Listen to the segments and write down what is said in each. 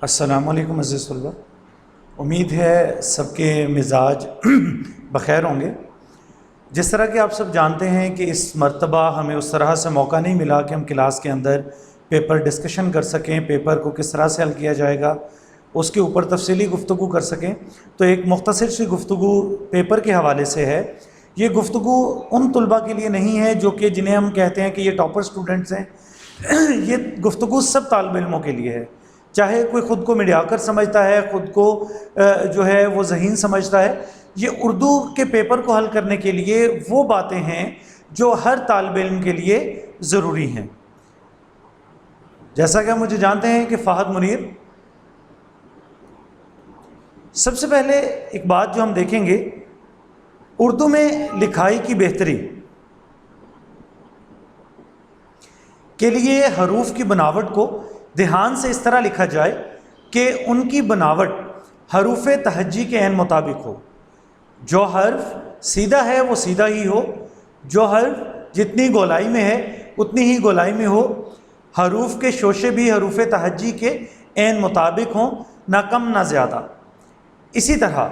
السلام علیکم عزیز طلبہ، امید ہے سب کے مزاج بخیر ہوں گے۔ جس طرح کہ آپ سب جانتے ہیں کہ اس مرتبہ ہمیں اس طرح سے موقع نہیں ملا کہ ہم کلاس کے اندر پیپر ڈسکشن کر سکیں، پیپر کو کس طرح سے حل کیا جائے گا اس کے اوپر تفصیلی گفتگو کر سکیں، تو ایک مختصر سی گفتگو پیپر کے حوالے سے ہے۔ یہ گفتگو ان طلبہ کے لیے نہیں ہے جو کہ جنہیں ہم کہتے ہیں کہ یہ ٹاپر سٹوڈنٹس ہیں، یہ گفتگو سب طالب علموں کے لیے ہے، چاہے کوئی خود کو میڈیاکر سمجھتا ہے، خود کو جو ہے وہ ذہین سمجھتا ہے۔ یہ اردو کے پیپر کو حل کرنے کے لیے وہ باتیں ہیں جو ہر طالب علم کے لیے ضروری ہیں۔ جیسا کہ مجھے جانتے ہیں کہ فہد منیر، سب سے پہلے ایک بات جو ہم دیکھیں گے، اردو میں لکھائی کی بہتری کے لیے حروف کی بناوٹ کو دھیان سے اس طرح لکھا جائے کہ ان کی بناوٹ حروف تہجی کے عین مطابق ہو۔ جو حرف سیدھا ہے وہ سیدھا ہی ہو، جو حرف جتنی گولائی میں ہے اتنی ہی گولائی میں ہو، حروف کے شوشے بھی حروف تہجی کے عین مطابق ہوں، نہ کم نہ زیادہ۔ اسی طرح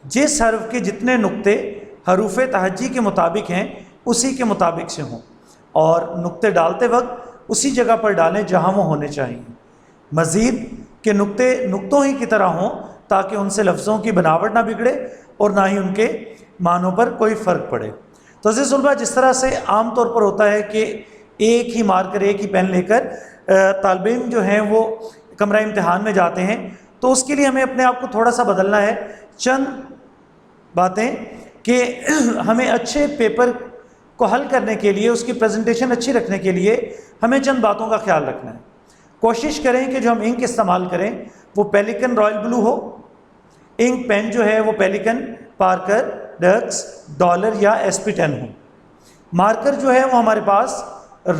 جس حرف کے جتنے نقطے حروف تہجی کے مطابق ہیں اسی کے مطابق سے ہوں، اور نقطے ڈالتے وقت اسی جگہ پر ڈالیں جہاں وہ ہونے چاہیے۔ مزید کہ نقطے نقطوں ہی کی طرح ہوں تاکہ ان سے لفظوں کی بناوٹ نہ بگڑے اور نہ ہی ان کے معنوں پر کوئی فرق پڑے۔ تو عزیز طلبہ، جس طرح سے عام طور پر ہوتا ہے کہ ایک ہی مارکر، ایک ہی پین لے کر طالب علم جو ہیں وہ کمرہ امتحان میں جاتے ہیں، تو اس کے لیے ہمیں اپنے آپ کو تھوڑا سا بدلنا ہے۔ چند باتیں کہ ہمیں اچھے پیپر کو حل کرنے کے لیے، اس کی پریزنٹیشن اچھی رکھنے کے لیے ہمیں چند باتوں کا خیال رکھنا ہے۔ کوشش کریں کہ جو ہم انک استعمال کریں وہ پیلیکن رائل بلو ہو، انک پین جو ہے وہ پیلیکن، پارکر، ڈکس، ڈالر یا SP10 ہو۔ مارکر جو ہے وہ ہمارے پاس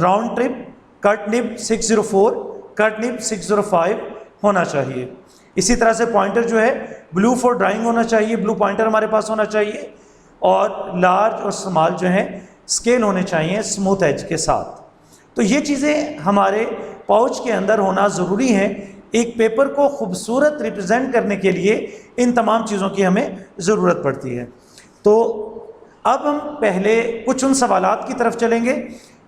راؤنڈ ٹرپ، کٹ نب 604، کٹ نب 605 ہونا چاہیے۔ اسی طرح سے پوائنٹر جو ہے بلو فار ڈرائنگ ہونا چاہیے، بلو پوائنٹر ہمارے پاس ہونا چاہیے، اور لارج اور سمال جو ہیں اسکیل ہونے چاہیے اسموتھ ایج کے ساتھ۔ تو یہ چیزیں ہمارے پاؤچ کے اندر ہونا ضروری ہیں۔ ایک پیپر کو خوبصورت ریپرزینٹ کرنے کے لیے ان تمام چیزوں کی ہمیں ضرورت پڑتی ہے۔ تو اب ہم پہلے کچھ ان سوالات کی طرف چلیں گے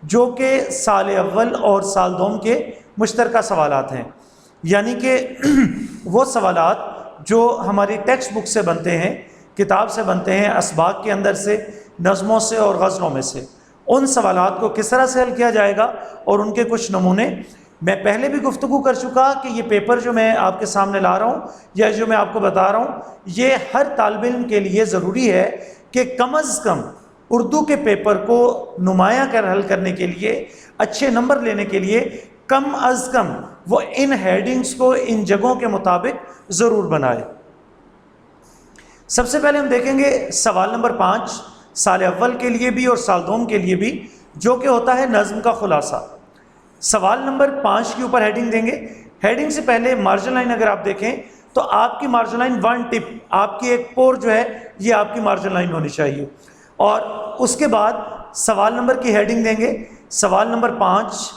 جو کہ سال اول اور سال دوم کے مشترکہ سوالات ہیں، یعنی کہ وہ سوالات جو ہماری ٹیکسٹ بک سے بنتے ہیں، کتاب سے بنتے ہیں، اسباق کے اندر سے، نظموں سے اور غزلوں میں سے۔ ان سوالات کو کس طرح سے حل کیا جائے گا اور ان کے کچھ نمونے میں پہلے بھی گفتگو کر چکا کہ یہ پیپر جو میں آپ کے سامنے لا رہا ہوں یا جو میں آپ کو بتا رہا ہوں، یہ ہر طالب علم کے لیے ضروری ہے کہ کم از کم اردو کے پیپر کو نمایاں کر حل کرنے کے لیے، اچھے نمبر لینے کے لیے کم از کم وہ ان ہیڈنگز کو ان جگہوں کے مطابق ضرور بنائے۔ سب سے پہلے ہم دیکھیں گے سوال نمبر 5 سال اول کے لیے بھی اور سال دوم کے لیے بھی، جو کہ ہوتا ہے نظم کا خلاصہ۔ سوال نمبر 5 کے اوپر ہیڈنگ دیں گے۔ ہیڈنگ سے پہلے مارجن لائن اگر آپ دیکھیں تو آپ کی مارجن لائن 1 ٹپ، آپ کی ایک پور جو ہے یہ آپ کی مارجن لائن ہونی چاہیے، اور اس کے بعد سوال نمبر کی ہیڈنگ دیں گے، سوال نمبر 5،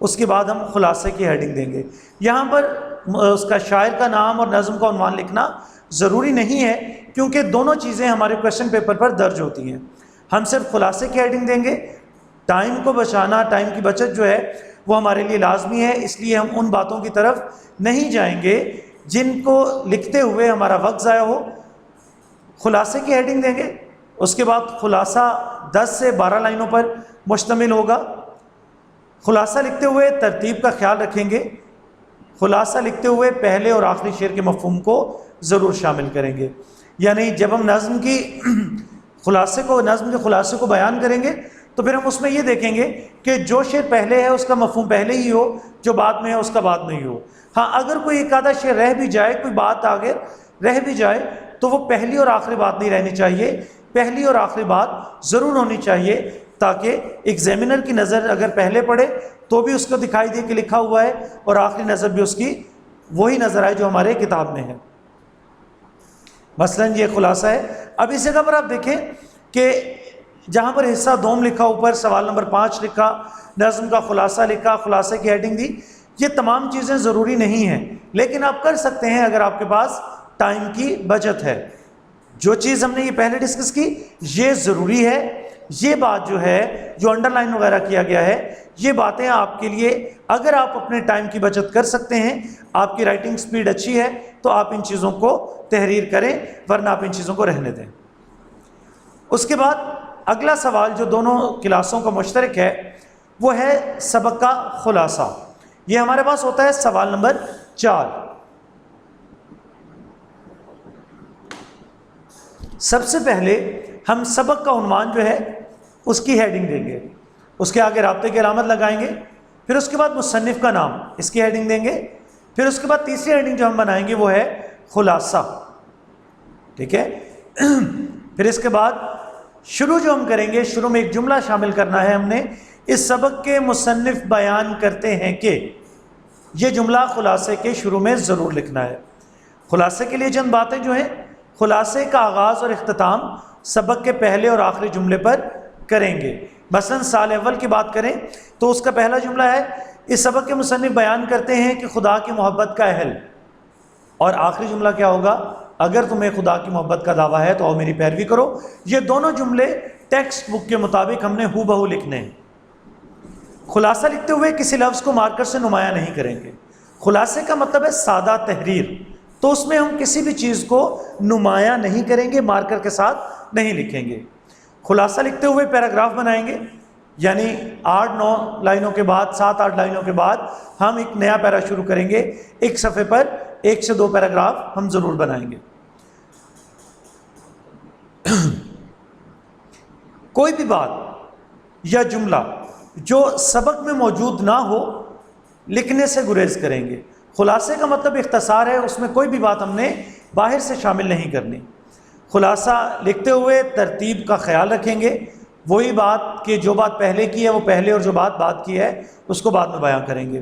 اس کے بعد ہم خلاصے کی ہیڈنگ دیں گے۔ یہاں پر اس کا شاعر کا نام اور نظم کا عنوان لکھنا ضروری نہیں ہے کیونکہ دونوں چیزیں ہمارے کویشچن پیپر پر درج ہوتی ہیں۔ ہم صرف خلاصے کی ہیڈنگ دیں گے۔ ٹائم کو بچانا، ٹائم کی بچت جو ہے وہ ہمارے لیے لازمی ہے، اس لیے ہم ان باتوں کی طرف نہیں جائیں گے جن کو لکھتے ہوئے ہمارا وقت ضائع ہو۔ خلاصے کی ہیڈنگ دیں گے، اس کے بعد خلاصہ 10 سے 12 لائنوں پر مشتمل ہوگا۔ خلاصہ لکھتے ہوئے ترتیب کا خیال رکھیں گے۔ خلاصہ لکھتے ہوئے پہلے اور آخری شعر کے مفہوم کو ضرور شامل کریں گے، یعنی جب ہم نظم کے خلاصے کو بیان کریں گے تو پھر ہم اس میں یہ دیکھیں گے کہ جو شعر پہلے ہے اس کا مفہوم پہلے ہی ہو، جو بعد میں ہے اس کا بعد میں ہی ہو۔ ہاں، اگر کوئی ایک آدھا شعر رہ بھی جائے، کوئی بات آگے رہ بھی جائے تو وہ پہلی اور آخری بات نہیں رہنی چاہیے، پہلی اور آخری بات ضرور ہونی چاہیے تاکہ ایگزامینر کی نظر اگر پہلے پڑے تو بھی اس کو دکھائی دے کہ لکھا ہوا ہے، اور آخری نظر بھی اس کی وہی نظر آئے جو ہمارے کتاب میں ہے۔ مثلا یہ خلاصہ ہے۔ اب اس جگہ پر آپ دیکھیں کہ جہاں پر حصہ دوم لکھا، اوپر سوال نمبر 5 لکھا، نظم کا خلاصہ لکھا، خلاصے کی ہیڈنگ دی، یہ تمام چیزیں ضروری نہیں ہیں۔ لیکن آپ کر سکتے ہیں اگر آپ کے پاس ٹائم کی بچت ہے۔ جو چیز ہم نے یہ پہلے ڈسکس کی یہ ضروری ہے، یہ بات جو ہے جو انڈر لائن وغیرہ کیا گیا ہے یہ باتیں آپ کے لیے، اگر آپ اپنے ٹائم کی بچت کر سکتے ہیں، آپ کی رائٹنگ سپیڈ اچھی ہے تو آپ ان چیزوں کو تحریر کریں، ورنہ آپ ان چیزوں کو رہنے دیں۔ اس کے بعد اگلا سوال جو دونوں کلاسوں کا مشترک ہے وہ ہے سبق کا خلاصہ۔ یہ ہمارے پاس ہوتا ہے سوال نمبر 4۔ سب سے پہلے ہم سبق کا عنوان جو ہے اس کی ہیڈنگ دیں گے، اس کے آگے رابطے کی علامت لگائیں گے، پھر اس کے بعد مصنف کا نام، اس کی ہیڈنگ دیں گے، پھر اس کے بعد تیسری ہیڈنگ جو ہم بنائیں گے وہ ہے خلاصہ، ٹھیک ہے۔ پھر اس کے بعد شروع جو ہم کریں گے، شروع میں ایک جملہ شامل کرنا ہے ہم نے، اس سبق کے مصنف بیان کرتے ہیں کہ، یہ جملہ خلاصے کے شروع میں ضرور لکھنا ہے۔ خلاصے کے لیے چند باتیں جو ہیں، خلاصے کا آغاز اور اختتام سبق کے پہلے اور آخری جملے پر کریں گے۔ مثلا سال اول کی بات کریں تو اس کا پہلا جملہ ہے، اس سبق کے مصنف بیان کرتے ہیں کہ خدا کی محبت کا اہل، اور آخری جملہ کیا ہوگا، اگر تمہیں خدا کی محبت کا دعویٰ ہے تو آؤ میری پیروی کرو۔ یہ دونوں جملے ٹیکسٹ بک کے مطابق ہم نے ہو بہو لکھنے ہیں۔ خلاصہ لکھتے ہوئے کسی لفظ کو مارکر سے نمایاں نہیں کریں گے۔ خلاصے کا مطلب ہے سادہ تحریر، تو اس میں ہم کسی بھی چیز کو نمایاں نہیں کریں گے، مارکر کے ساتھ نہیں لکھیں گے۔ خلاصہ لکھتے ہوئے پیراگراف بنائیں گے، یعنی 8-9 لائنوں کے بعد، 7-8 لائنوں کے بعد ہم ایک نیا پیرا شروع کریں گے۔ ایک صفحے پر 1 سے 2 پیراگراف ہم ضرور بنائیں گے۔ کوئی بھی بات یا جملہ جو سبق میں موجود نہ ہو لکھنے سے گریز کریں گے۔ خلاصے کا مطلب اختصار ہے، اس میں کوئی بھی بات ہم نے باہر سے شامل نہیں کرنی۔ خلاصہ لکھتے ہوئے ترتیب کا خیال رکھیں گے، وہی بات کہ جو بات پہلے کی ہے وہ پہلے، اور جو بات بعد کی ہے اس کو بعد میں بیان کریں گے۔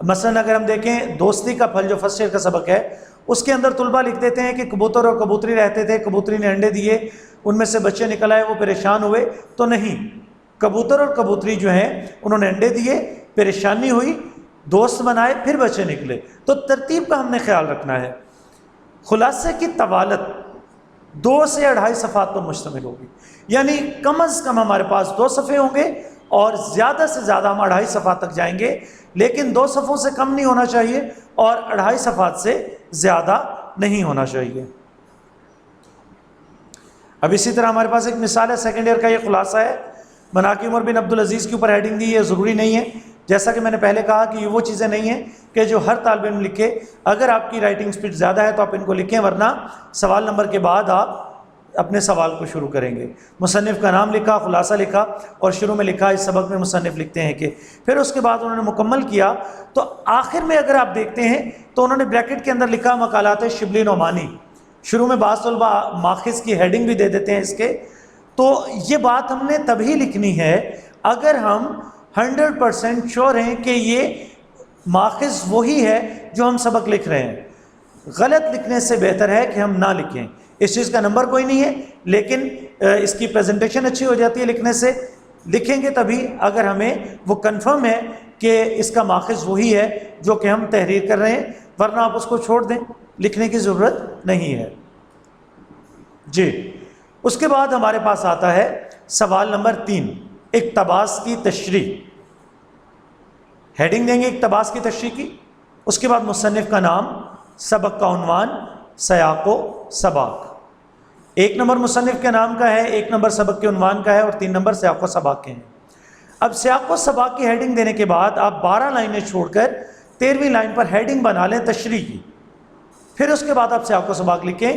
مثلا اگر ہم دیکھیں دوستی کا پھل جو فرسٹ ایئر کا سبق ہے، اس کے اندر طلبہ لکھ دیتے ہیں کہ کبوتر اور کبوتری رہتے تھے، کبوتری نے انڈے دیے، ان میں سے بچے نکل آئے، وہ پریشان ہوئے، تو نہیں، کبوتر اور کبوتری جو ہیں انہوں نے انڈے دیے، پریشانی ہوئی، دوست بنائے، پھر بچے نکلے۔ تو ترتیب کا ہم نے خیال رکھنا ہے۔ خلاصے کی طوالت 2 سے 2.5 صفحات پر مشتمل ہوگی، یعنی کم از کم ہمارے پاس 2 صفحے ہوں گے اور زیادہ سے زیادہ ہم 2.5 صفحات تک جائیں گے، لیکن 2 صفحوں سے کم نہیں ہونا چاہیے اور 2.5 صفحات سے زیادہ نہیں ہونا چاہیے۔ اب اسی طرح ہمارے پاس ایک مثال ہے، سیکنڈ ایئر کا یہ خلاصہ ہے۔ مناقب عمر بن عبدالعزیز کے اوپر ہیڈنگ دی ہے، ضروری نہیں ہے، جیسا کہ میں نے پہلے کہا کہ یہ وہ چیزیں نہیں ہیں کہ جو ہر طالب علم لکھے۔ اگر آپ کی رائٹنگ سپیڈ زیادہ ہے تو آپ ان کو لکھیں، ورنہ سوال نمبر کے بعد آپ اپنے سوال کو شروع کریں گے۔ مصنف کا نام لکھا، خلاصہ لکھا، اور شروع میں لکھا اس سبق میں مصنف لکھتے ہیں کہ، پھر اس کے بعد انہوں نے مکمل کیا تو آخر میں اگر آپ دیکھتے ہیں تو انہوں نے بریکٹ کے اندر لکھا مقالات شبلی نعمانی۔ شروع میں بعض طلبہ ماخذ کی ہیڈنگ بھی دے دیتے ہیں اس کے۔ تو یہ بات ہم نے تبھی لکھنی ہے اگر ہم 100% شور ہیں کہ یہ ماخذ وہی ہے جو ہم سبق لکھ رہے ہیں۔ غلط لکھنے سے بہتر ہے کہ ہم نہ لکھیں۔ اس چیز کا نمبر کوئی نہیں ہے، لیکن اس کی پریزنٹیشن اچھی ہو جاتی ہے لکھنے سے۔ لکھیں گے تبھی اگر ہمیں وہ کنفرم ہے کہ اس کا ماخذ وہی ہے جو کہ ہم تحریر کر رہے ہیں، ورنہ آپ اس کو چھوڑ دیں، لکھنے کی ضرورت نہیں ہے۔ جی، اس کے بعد ہمارے پاس آتا ہے سوال نمبر 3، اقتباس کی تشریح۔ ہیڈنگ دیں گے اقتباس کی تشریح کی، اس کے بعد مصنف کا نام، سبق کا عنوان، سیاق و سباق۔ 1 نمبر مصنف کے نام کا ہے، 1 نمبر سبق کے عنوان کا ہے، اور 3 نمبر سیاق و سباق کے ہیں۔ اب سیاق و سباق کی ہیڈنگ دینے کے بعد آپ 12 لائنیں چھوڑ کر 13ویں لائن پر ہیڈنگ بنا لیں تشریح کی، پھر اس کے بعد آپ سیاق و سباق لکھیں،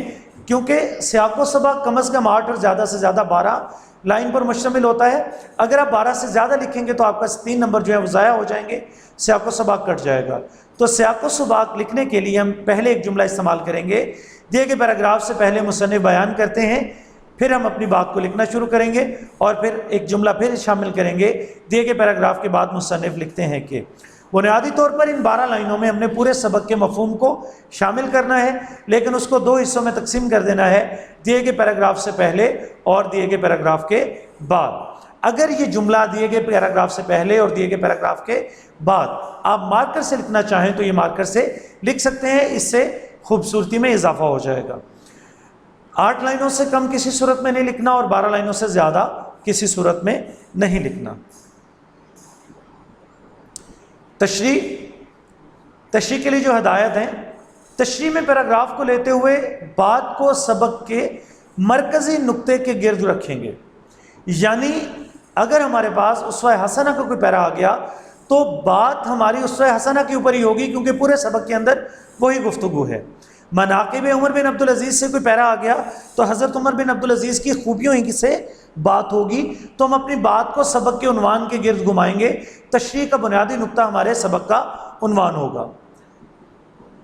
کیونکہ سیاق و سباق کم از کم 8 اور زیادہ سے زیادہ 12 لائن پر مشتمل ہوتا ہے۔ اگر آپ 12 سے زیادہ لکھیں گے تو آپ کا 3 نمبر جو ہے وہ ضائع ہو جائیں گے، سیاق و سباق کٹ جائے گا۔ تو سیاق و سباق لکھنے کے لیے ہم پہلے ایک جملہ استعمال کریں گے، دیے گئے پیراگراف سے پہلے مصنف بیان کرتے ہیں، پھر ہم اپنی بات کو لکھنا شروع کریں گے، اور پھر ایک جملہ پھر شامل کریں گے، دیے گئے پیراگراف کے بعد مصنف لکھتے ہیں کہ۔ بنیادی طور پر ان 12 لائنوں میں ہم نے پورے سبق کے مفہوم کو شامل کرنا ہے، لیکن اس کو 2 حصوں میں تقسیم کر دینا ہے، دیے گئے پیراگراف سے پہلے اور دیے گئے پیراگراف کے بعد۔ اگر یہ جملہ دیے گئے پیراگراف سے پہلے اور دیے گئے پیراگراف کے بعد آپ مارکر سے لکھنا چاہیں تو یہ مارکر سے لکھ سکتے ہیں، اس سے خوبصورتی میں اضافہ ہو جائے گا۔ 8 لائنوں سے کم کسی صورت میں نہیں لکھنا اور 12 لائنوں سے زیادہ کسی صورت میں نہیں لکھنا۔ تشریح کے لیے جو ہدایت ہیں، تشریح میں پیراگراف کو لیتے ہوئے بات کو سبق کے مرکزی نقطے کے گرد رکھیں گے، یعنی اگر ہمارے پاس اسوہ حسنہ کا کوئی پیرا آ گیا تو بات ہماری اسوہ حسنہ کے اوپر ہی ہوگی، کیونکہ پورے سبق کے اندر وہی گفتگو ہے۔ مناقب عمر بن عبدالعزیز سے کوئی پیرا آ گیا تو حضرت عمر بن عبدالعزیز کی خوبیوں ہی سے بات ہوگی، تو ہم اپنی بات کو سبق کے عنوان کے گرد گھمائیں گے۔ تشریح کا بنیادی نقطہ ہمارے سبق کا عنوان ہوگا۔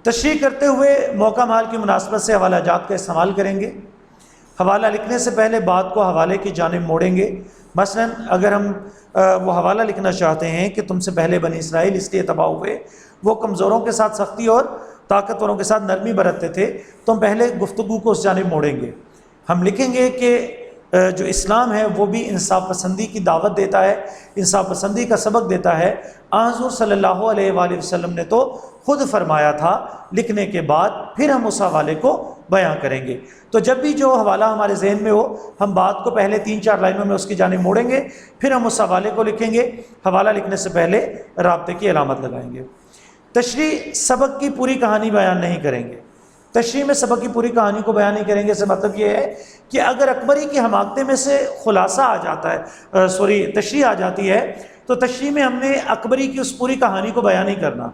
تشریح کرتے ہوئے موقع مال کی مناسبت سے حوالہ جات کا استعمال کریں گے۔ حوالہ لکھنے سے پہلے بات کو حوالے کی جانب موڑیں گے۔ مثلا اگر ہم وہ حوالہ لکھنا چاہتے ہیں کہ تم سے پہلے بنی اسرائیل اس لیے تباہ ہوئے، وہ کمزوروں کے ساتھ سختی اور طاقتوروں کے ساتھ نرمی برتتے تھے، تو ہم پہلے گفتگو کو اس جانب موڑیں گے۔ ہم لکھیں گے کہ جو اسلام ہے وہ بھی انصاف پسندی کی دعوت دیتا ہے، انصاف پسندی کا سبق دیتا ہے۔ حضور صلی اللہ علیہ وآلہ وسلم نے تو خود فرمایا تھا، لکھنے کے بعد پھر ہم اس حوالے کو بیان کریں گے۔ تو جب بھی جو حوالہ ہمارے ذہن میں ہو، ہم بات کو پہلے 3-4 لائنوں میں اس کی جانب موڑیں گے، پھر ہم اس حوالے کو لکھیں گے۔ حوالہ لکھنے سے پہلے رابطے کی علامت لگائیں گے۔ تشریح سبق کی پوری کہانی بیان نہیں کریں گے۔ تشریح میں سبق کی پوری کہانی کو بیان نہیں کریں گے، اس سے مطلب یہ ہے کہ اگر اکبری کی حماقتیں میں سے خلاصہ آ جاتا ہے، تشریح آ جاتی ہے، تو تشریح میں ہم نے اکبری کی اس پوری کہانی کو بیان نہیں کرنا،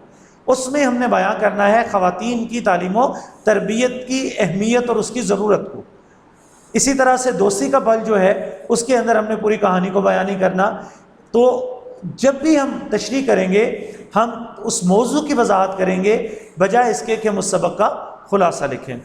اس میں ہم نے بیان کرنا ہے خواتین کی تعلیم و تربیت کی اہمیت اور اس کی ضرورت کو۔ اسی طرح سے دوستی کا پھل جو ہے، اس کے اندر ہم نے پوری کہانی کو بیان نہیں کرنا۔ تو جب بھی ہم تشریح کریں گے، ہم اس موضوع کی وضاحت کریں گے بجائے اس کے کہ ہم اس سبق کا خلاصہ لکھیں۔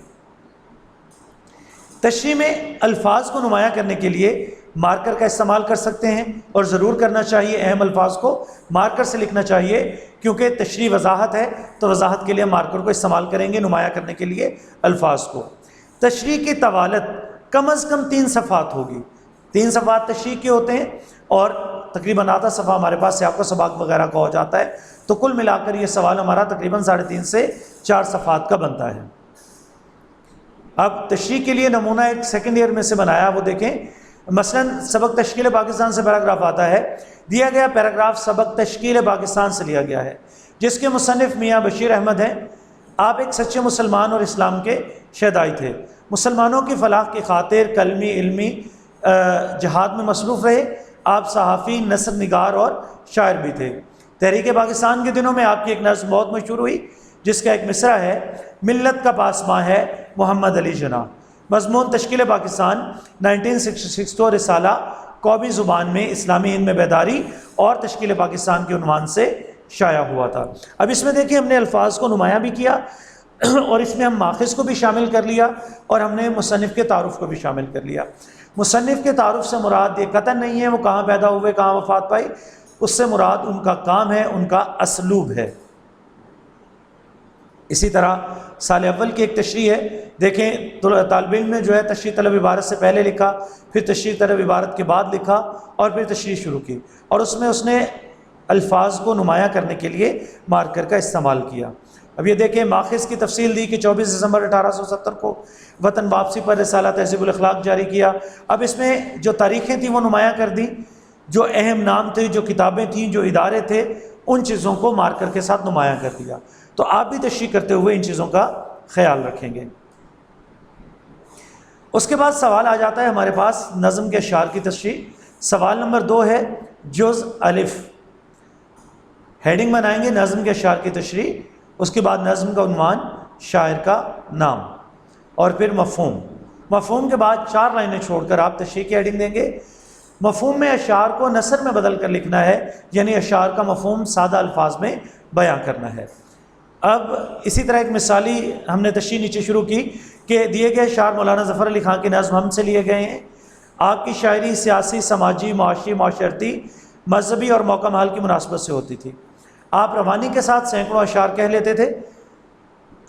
تشریح میں الفاظ کو نمایاں کرنے کے لیے مارکر کا استعمال کر سکتے ہیں، اور ضرور کرنا چاہیے۔ اہم الفاظ کو مارکر سے لکھنا چاہیے، کیونکہ تشریح وضاحت ہے، تو وضاحت کے لیے مارکر کو استعمال کریں گے نمایاں کرنے کے لیے الفاظ کو۔ تشریح کی طوالت کم از کم 3 صفحات ہوگی۔ 3 صفحات تشریح کے ہوتے ہیں، اور تقریباً آدھا صفحہ ہمارے پاس سیاق و سباق وغیرہ کا ہو جاتا ہے، تو کل ملا کر یہ سوال ہمارا تقریباً 3.5 سے 4 صفحات کا بنتا ہے۔ اب تشریح کے لیے نمونہ ایک سیکنڈ ایئر میں سے بنایا، وہ دیکھیں۔ مثلا سبق تشکیل پاکستان سے پیراگراف آتا ہے، دیا گیا پیراگراف سبق تشکیل پاکستان سے لیا گیا ہے، جس کے مصنف میاں بشیر احمد ہیں۔ آپ ایک سچے مسلمان اور اسلام کے شہدائی تھے، مسلمانوں کی فلاح کی خاطر کلمی علمی جہاد میں مصروف رہے۔ آپ صحافی، نثر نگار اور شاعر بھی تھے۔ تحریک پاکستان کے دنوں میں آپ کی ایک نظم بہت مشہور ہوئی، جس کا ایک مصرع ہے، ملت کا پاسماں ہے محمد علی جناح۔ مضمون تشکیل پاکستان 1966 رسالہ قومی زبان میں اسلامی ہند میں بیداری اور تشکیل پاکستان کے عنوان سے شائع ہوا تھا۔ اب اس میں دیکھیں، ہم نے الفاظ کو نمایاں بھی کیا، اور اس میں ہم ماخذ کو بھی شامل کر لیا، اور ہم نے مصنف کے تعارف کو بھی شامل کر لیا۔ مصنف کے تعارف سے مراد یہ قطعاً نہیں ہے وہ کہاں پیدا ہوئے، کہاں وفات پائی، اس سے مراد ان کا کام ہے، ان کا اسلوب ہے۔ اسی طرح سال اول کی ایک تشریح ہے، دیکھیں طالب علم نے جو ہے تشریح طلب عبارت سے پہلے لکھا، پھر تشریح طلب عبارت کے بعد لکھا، اور پھر تشریح شروع کی، اور اس میں اس نے الفاظ کو نمایاں کرنے کے لیے مارکر کا استعمال کیا۔ اب یہ دیکھیں، ماخذ کی تفصیل دی کہ 24 دسمبر 1870 کو وطن واپسی پر رسالہ تہذیب الاخلاق جاری کیا۔ اب اس میں جو تاریخیں تھیں وہ نمایاں کر دیں، جو اہم نام تھے، جو کتابیں تھیں، جو ادارے تھے، ان چیزوں کو مارکر کے ساتھ نمایاں کر دیا۔ تو آپ بھی تشریح کرتے ہوئے ان چیزوں کا خیال رکھیں گے۔ اس کے بعد سوال آ جاتا ہے ہمارے پاس نظم کے اشعار کی تشریح۔ سوال نمبر 2 ہے جز الف، ہیڈنگ بنائیں گے نظم کے اشعار کی تشریح، اس کے بعد نظم کا عنوان، شاعر کا نام، اور پھر مفہوم۔ مفہوم کے بعد 4 لائنیں چھوڑ کر آپ تشریح کی ہیڈنگ دیں گے۔ مفہوم میں اشعار کو نثر میں بدل کر لکھنا ہے، یعنی اشعار کا مفہوم سادہ الفاظ میں بیان کرنا ہے۔ اب اسی طرح ایک مثالی ہم نے تشریح نیچے شروع کی کہ دیے گئے اشعار مولانا ظفر علی خان کی نظم ہم سے لیے گئے ہیں۔ آپ کی شاعری سیاسی، سماجی، معاشی، معاشرتی، مذہبی اور موقع محل کی مناسبت سے ہوتی تھی۔ آپ روانی کے ساتھ سینکڑوں اشعار کہہ لیتے تھے۔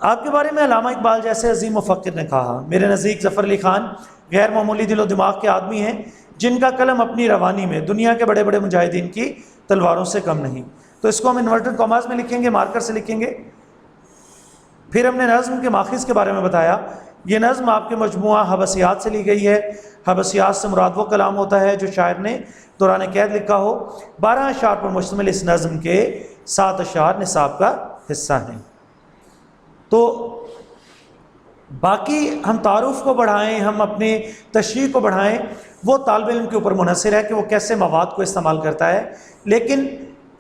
آپ کے بارے میں علامہ اقبال جیسے عظیم مفکر نے کہا، میرے نزدیک ظفر علی خان غیر معمولی دل و دماغ کے آدمی ہیں، جن کا قلم اپنی روانی میں دنیا کے بڑے بڑے مجاہدین کی تلواروں سے کم نہیں. تو اس کو ہم انورٹڈ کاماز میں لکھیں گے، مارکر سے لکھیں گے. پھر ہم نے نظم کے ماخذ کے بارے میں بتایا. یہ نظم آپ کے مجموعہ حبسیات سے لی گئی ہے. حبسیات سے مراد وہ کلام ہوتا ہے جو شاعر نے دوران قید لکھا ہو. 12 اشعار پر مشتمل اس نظم کے 7 اشعار نصاب کا حصہ ہیں. تو باقی ہم تعارف کو بڑھائیں، ہم اپنی تشریح کو بڑھائیں، وہ طالب علم کے اوپر منحصر ہے کہ وہ کیسے مواد کو استعمال کرتا ہے. لیکن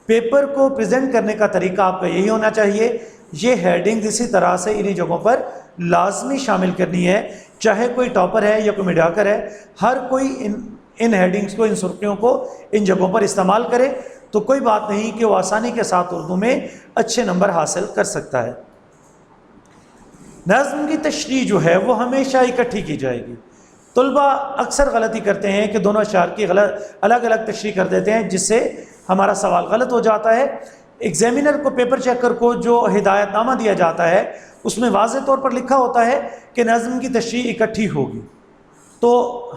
پیپر کو پریزنٹ کرنے کا طریقہ آپ کا یہی ہونا چاہیے. یہ ہیڈنگ اسی طرح سے انہی جگہوں پر لازمی شامل کرنی ہے، چاہے کوئی ٹاپر ہے یا کوئی میڈیاکر ہے، ہر کوئی ان ہیڈنگز کو، ان سرخیوں کو ان جگہوں پر استعمال کرے تو کوئی بات نہیں کہ وہ آسانی کے ساتھ اردو میں اچھے نمبر حاصل کر سکتا ہے. نظم کی تشریح جو ہے وہ ہمیشہ اکٹھی کی جائے گی. طلباء اکثر غلطی کرتے ہیں کہ دونوں اشعار کی الگ الگ تشریح کر دیتے ہیں، جس سے ہمارا سوال غلط ہو جاتا ہے. ایگزامینر کو، پیپر چیکر کو جو ہدایت نامہ دیا جاتا ہے اس میں واضح طور پر لکھا ہوتا ہے کہ نظم کی تشریح اکٹھی ہوگی. تو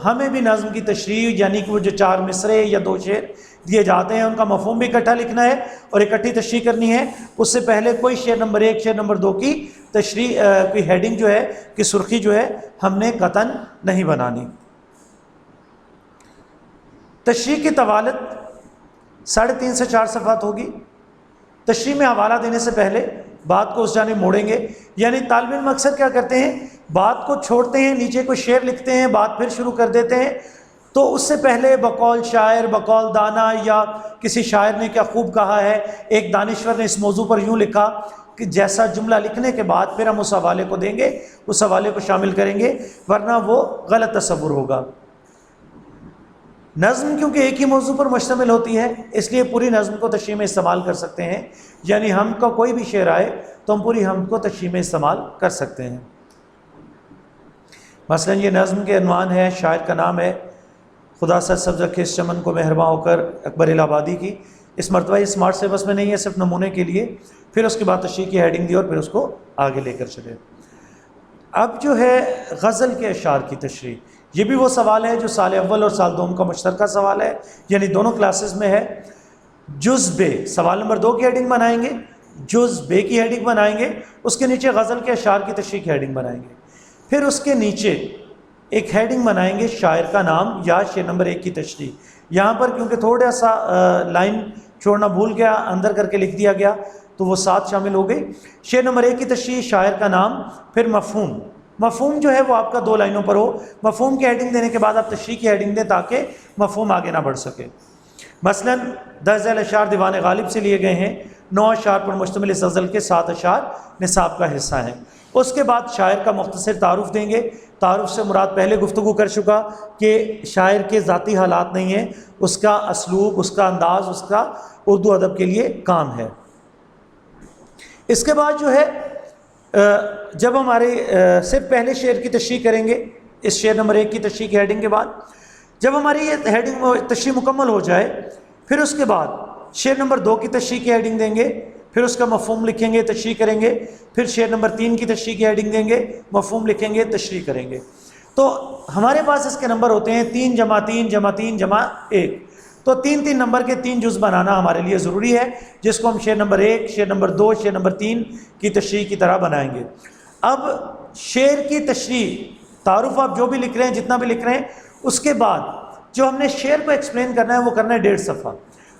ہمیں بھی نظم کی تشریح یعنی کہ وہ جو 4 مصرے یا 2 شعر دیے جاتے ہیں ان کا مفہوم بھی اکٹھا لکھنا ہے اور اکٹھی تشریح کرنی ہے. اس سے پہلے کوئی شعر نمبر 1 شعر نمبر 2 کی تشریح، کوئی ہیڈنگ جو ہے کہ سرخی جو ہے ہم نے قطعاً نہیں بنانی. تشریح کی طوالت 3.5 سے 4 صفحات ہوگی. تشریح میں حوالہ دینے سے پہلے بات کو اس جانب موڑیں گے. یعنی طالب علم اکثر کیا کرتے ہیں، بات کو چھوڑتے ہیں، نیچے کوئی شعر لکھتے ہیں، بات پھر شروع کر دیتے ہیں. تو اس سے پہلے بقول شاعر، بقول دانا یا کسی شاعر نے کیا خوب کہا ہے، ایک دانشور نے اس موضوع پر یوں لکھا، کہ جیسا جملہ لکھنے کے بعد پھر ہم اس حوالے کو دیں گے، اس حوالے کو شامل کریں گے، ورنہ وہ غلط تصور ہوگا. نظم کیونکہ ایک ہی موضوع پر مشتمل ہوتی ہے اس لیے پوری نظم کو تشریح میں استعمال کر سکتے ہیں. یعنی ہم کا کوئی بھی شعر آئے تو ہم پوری ہم کو تشریح میں استعمال کر سکتے ہیں. مثلا یہ نظم کے عنوان ہے، شاعر کا نام ہے خدا سر سبز رکھے اس چمن کو مہرباں ہو کر اکبر الہ آبادی کی. اس مرتبہ یہ اسمارٹ سلیبس میں نہیں ہے، صرف نمونے کے لیے. پھر اس کے بعد تشریح کی ہیڈنگ دی اور پھر اس کو آگے لے کر چلے. اب جو ہے غزل کے اشعار کی تشریح، یہ بھی وہ سوال ہے جو سال اول اور سال دوم کا مشترکہ سوال ہے، یعنی دونوں کلاسز میں ہے. جز بے سوال نمبر 2 کی ہیڈنگ بنائیں گے، جز بے کی ہیڈنگ بنائیں گے، اس کے نیچے غزل کے اشعار کی تشریح کی ہیڈنگ بنائیں گے. پھر اس کے نیچے ایک ہیڈنگ بنائیں گے شاعر کا نام یا شعر نمبر 1 کی تشریح. یہاں پر کیونکہ تھوڑا سا لائن چھوڑنا بھول گیا، اندر کر کے لکھ دیا گیا تو وہ 7 شامل ہو گئی. شعر نمبر 1 کی تشریح، شاعر کا نام، پھر مفہوم. مفہوم جو ہے وہ آپ کا 2 لائنوں پر ہو. مفہوم کی ہیڈنگ دینے کے بعد آپ تشریح کی ہیڈنگ دیں تاکہ مفہوم آگے نہ بڑھ سکے. مثلا 10 ذیل اشعار دیوان غالب سے لیے گئے ہیں. 9 اشعار پر مشتمل اس غزل کے 7 اشعار نصاب کا حصہ ہیں. اس کے بعد شاعر کا مختصر تعارف دیں گے. تعارف سے مراد پہلے گفتگو کر چکا کہ شاعر کے ذاتی حالات نہیں ہیں، اس کا اسلوب، اس کا انداز، اس کا اردو ادب کے لیے کام ہے. اس کے بعد جو ہے جب ہمارے صرف پہلے شعر کی تشریح کریں گے، اس شعر نمبر 1 کی تشریح کی ہیڈنگ کے بعد، جب ہماری یہ ہیڈنگ تشریح مکمل ہو جائے پھر اس کے بعد شعر نمبر 2 کی تشریح کی ہیڈنگ دیں گے، پھر اس کا مفہوم لکھیں گے، تشریح کریں گے. پھر شعر نمبر 3 کی تشریح کی ہیڈنگ دیں گے، مفہوم لکھیں گے، تشریح کریں گے. تو ہمارے پاس اس کے نمبر ہوتے ہیں 3 × 3 × 3 × 1. تو 3 نمبر کے 3 جز بنانا ہمارے لیے ضروری ہے، جس کو ہم شعر نمبر 1، شعر نمبر 2، شعر نمبر 3 کی تشریح کی طرح بنائیں گے. اب شعر کی تشریح، تعارف آپ جو بھی لکھ رہے ہیں، جتنا بھی لکھ رہے ہیں، اس کے بعد جو ہم نے شعر کو ایکسپلین کرنا ہے وہ کرنا ہے 1.5 صفحہ.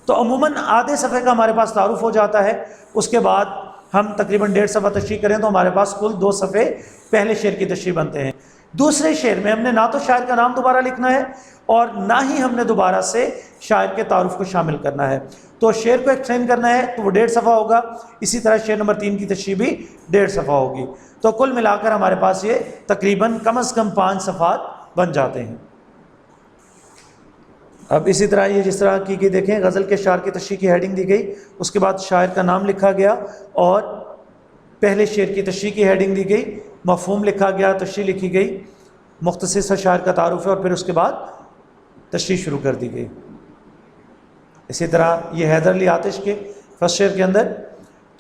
تو عموماً آدھے صفحے کا ہمارے پاس تعارف ہو جاتا ہے. اس کے بعد ہم تقریباً 1.5 صفحہ تشریح کریں تو ہمارے پاس کل 2 صفحے پہلے شعر کی تشریح بنتے ہیں. دوسرے شعر میں ہم نے نہ تو شاعر کا نام دوبارہ لکھنا ہے اور نہ ہی ہم نے دوبارہ سے شاعر کے تعارف کو شامل کرنا ہے. تو شعر کو ایکسپلین کرنا ہے تو وہ 1.5 صفحہ ہوگا. اسی طرح شعر نمبر 3 کی تشریح بھی 1.5 صفحہ ہوگی. تو کل ملا کر ہمارے پاس یہ تقریباً کم از کم 5 صفحات بن جاتے ہیں. اب اسی طرح یہ جس طرح کی دیکھیں، غزل کے اشعار کی تشریح کی ہیڈنگ دی گئی، اس کے بعد شاعر کا نام لکھا گیا اور پہلے شعر کی تشریح کی ہیڈنگ دی گئی، مفہوم لکھا گیا، تشریح لکھی گئی، مختصر سا شاعر کا تعارف ہے اور پھر اس کے بعد تشریح شروع کر دی گئی. اسی طرح یہ حیدر علی آتش کے فرسٹ شعر کے اندر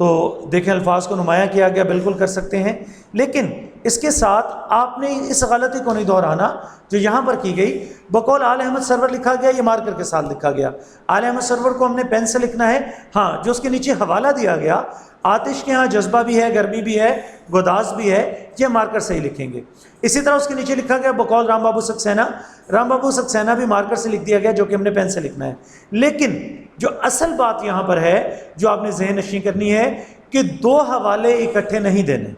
تو دیکھیں الفاظ کو نمایاں کیا گیا، بالکل کر سکتے ہیں، لیکن اس کے ساتھ آپ نے اس غلطی کو نہیں دہرانا جو یہاں پر کی گئی۔ بقول آل احمد سرور لکھا گیا، یہ مارکر کے ساتھ لکھا گیا۔ آل احمد سرور کو ہم نے پین سے لکھنا ہے، ہاں جو اس کے نیچے حوالہ دیا گیا، آتش کے ہاں جذبہ بھی ہے، گرمی بھی ہے، گداز بھی ہے، یہ مارکر سے ہی لکھیں گے۔ اسی طرح اس کے نیچے لکھا گیا بقول رام بابو سکسینہ، رام بابو سکسینہ بھی مارکر سے لکھ دیا گیا، جو کہ ہم نے پین سے لکھنا ہے۔ لیکن جو اصل بات یہاں پر ہے جو آپ نے ذہن نشین کرنی ہے کہ دو حوالے اکٹھے نہیں دینے،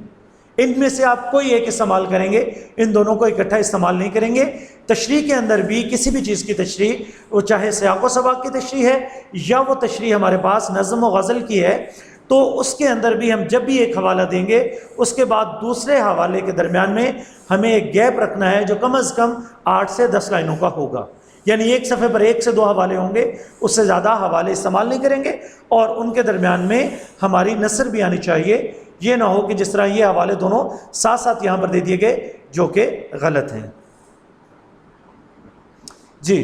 ان میں سے آپ کوئی ایک استعمال کریں گے، ان دونوں کو اکٹھا استعمال نہیں کریں گے۔ تشریح کے اندر بھی کسی بھی چیز کی تشریح، وہ چاہے سیاق و سباق کی تشریح ہے یا وہ تشریح ہمارے پاس نظم و غزل کی ہے، تو اس کے اندر بھی ہم جب بھی ایک حوالہ دیں گے اس کے بعد دوسرے حوالے کے درمیان میں ہمیں ایک گیپ رکھنا ہے جو کم از کم 8 سے 10 لائنوں کا ہوگا، یعنی ایک صفحے پر 1 سے 2 حوالے ہوں گے، اس سے زیادہ حوالے استعمال نہیں کریں گے، اور ان کے درمیان میں ہماری نثر بھی آنی چاہیے، یہ نہ ہو کہ جس طرح یہ حوالے دونوں ساتھ ساتھ یہاں پر دے دیے گئے جو کہ غلط ہیں۔ جی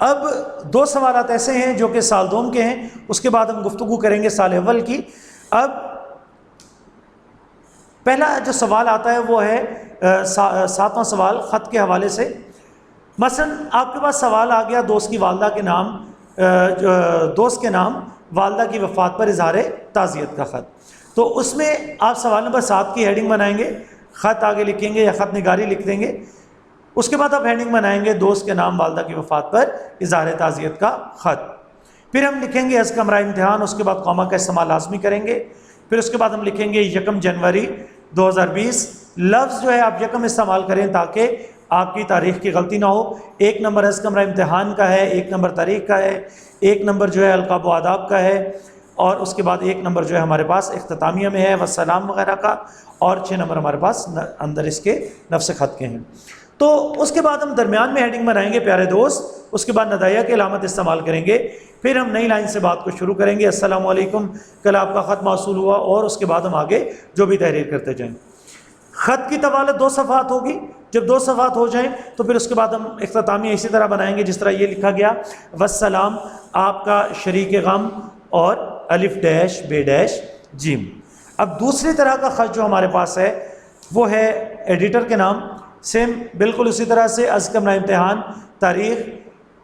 اب 2 سوالات ایسے ہیں جو کہ سال دوم کے ہیں، اس کے بعد ہم گفتگو کریں گے سال اول کی۔ اب پہلا جو سوال آتا ہے وہ ہے 7واں سوال خط کے حوالے سے۔ مثلا آپ کے پاس سوال آ گیا دوست کی والدہ کے نام، دوست کے نام والدہ کی وفات پر اظہار تعزیت کا خط، تو اس میں آپ سوال نمبر 7 کی ہیڈنگ بنائیں گے، خط آگے لکھیں گے یا خط نگاری لکھ دیں گے، اس کے بعد آپ ہیڈنگ بنائیں گے دوست کے نام والدہ کی وفات پر اظہار تعزیت کا خط، پھر ہم لکھیں گے از کمرہ امتحان، اس کے بعد قوما کا استعمال لازمی کریں گے، پھر اس کے بعد ہم لکھیں گے 1 جنوری 2020، لفظ جو ہے آپ یکم استعمال کریں تاکہ آپ کی تاریخ کی غلطی نہ ہو۔ 1 نمبر از کمرہ امتحان کا ہے، 1 نمبر تاریخ کا ہے، 1 نمبر جو ہے القاب و آداب کا ہے، اور اس کے بعد 1 نمبر جو ہے ہمارے پاس اختتامیہ میں ہے والسلام وغیرہ کا، اور 6 نمبر ہمارے پاس اندر اس کے نفس خط کے ہیں۔ تو اس کے بعد ہم درمیان میں ہیڈنگ بنائیں گے پیارے دوست، اس کے بعد ندائیہ کی علامت استعمال کریں گے، پھر ہم نئی لائن سے بات کو شروع کریں گے، السلام علیکم کل آپ کا خط موصول ہوا، اور اس کے بعد ہم آگے جو بھی تحریر کرتے جائیں۔ خط کی طوالت 2 صفحات ہوگی، جب 2 صفحات ہو جائیں تو پھر اس کے بعد ہم اختتامیہ اسی طرح بنائیں گے جس طرح یہ لکھا گیا، والسلام آپ کا شریک غم، اور الف ڈیش بے ڈیش جیم۔ اب دوسری طرح کا خط جو ہمارے پاس ہے وہ ہے ایڈیٹر کے نام، سیم بالکل اسی طرح سے از کمرہ امتحان، تاریخ۔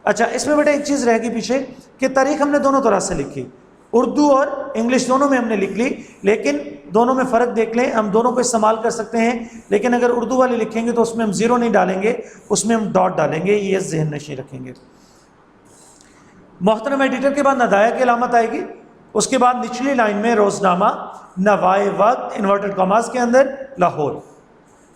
اچھا اس میں بیٹا ایک چیز رہ گئی پیچھے کہ تاریخ ہم نے دونوں طرح سے لکھی، اردو اور انگلش دونوں میں ہم نے لکھ لی، لیکن دونوں میں فرق دیکھ لیں، ہم دونوں کو استعمال کر سکتے ہیں، لیکن اگر اردو والے لکھیں گے تو اس میں ہم 0 نہیں ڈالیں گے، اس میں ہم ڈاٹ ڈالیں گے، یہ ذہن نشین رکھیں گے۔ محترم ایڈیٹر کے بعد ندائیہ کی علامت آئے گی، اس کے بعد نچلی لائن میں روزنامہ نوائے وقت انورٹڈ کاماز کے اندر لاہور،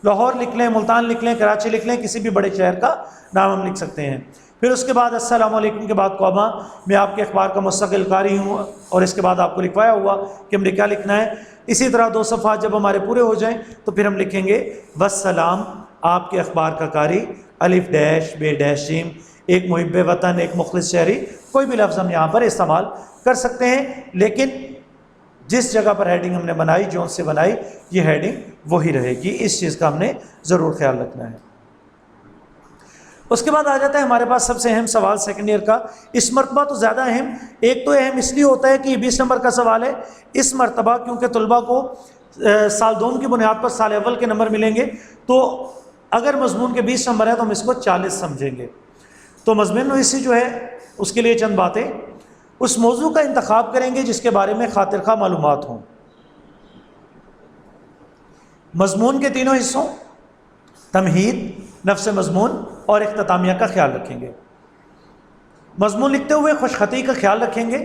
لاہور لکھ لیں، ملتان لکھ لیں، کراچی لکھ لیں، کسی بھی بڑے شہر کا نام ہم لکھ سکتے ہیں۔ پھر اس کے بعد السلام علیکم کے بعد قوما، میں آپ کے اخبار کا مستقل قاری ہوں، اور اس کے بعد آپ کو لکھوایا ہوا کہ ہم نے کیا لکھنا ہے۔ اسی طرح 2 صفحات جب ہمارے پورے ہو جائیں تو پھر ہم لکھیں گے والسلام آپ کے اخبار کا قاری، الف ڈیش بے ڈیش جیم، ایک محب وطن، ایک مخلص شہری، کوئی بھی لفظ ہم یہاں پر استعمال کر سکتے ہیں، لیکن جس جگہ پر ہیڈنگ ہم نے بنائی، جون سے بنائی، یہ ہیڈنگ وہی رہے گی، اس چیز کا ہم نے ضرور خیال رکھنا ہے۔ اس کے بعد آ جاتا ہے ہمارے پاس سب سے اہم سوال سیکنڈ ایئر کا، اس مرتبہ تو زیادہ اہم، ایک تو اہم اس لیے ہوتا ہے کہ یہ 20 نمبر کا سوال ہے، اس مرتبہ کیونکہ طلباء کو سال دوم کی بنیاد پر سال اول کے نمبر ملیں گے، تو اگر مضمون کے 20 نمبر ہیں تو ہم اس کو 40 سمجھیں گے۔ تو مضمون نویسی جو ہے اس کے لیے چند باتیں، اس موضوع کا انتخاب کریں گے جس کے بارے میں خاطر خواہ معلومات ہوں۔ مضمون کے تینوں حصوں تمہید، نفس مضمون اور اختتامیہ کا خیال رکھیں گے۔ مضمون لکھتے ہوئے خوش خطی کا خیال رکھیں گے،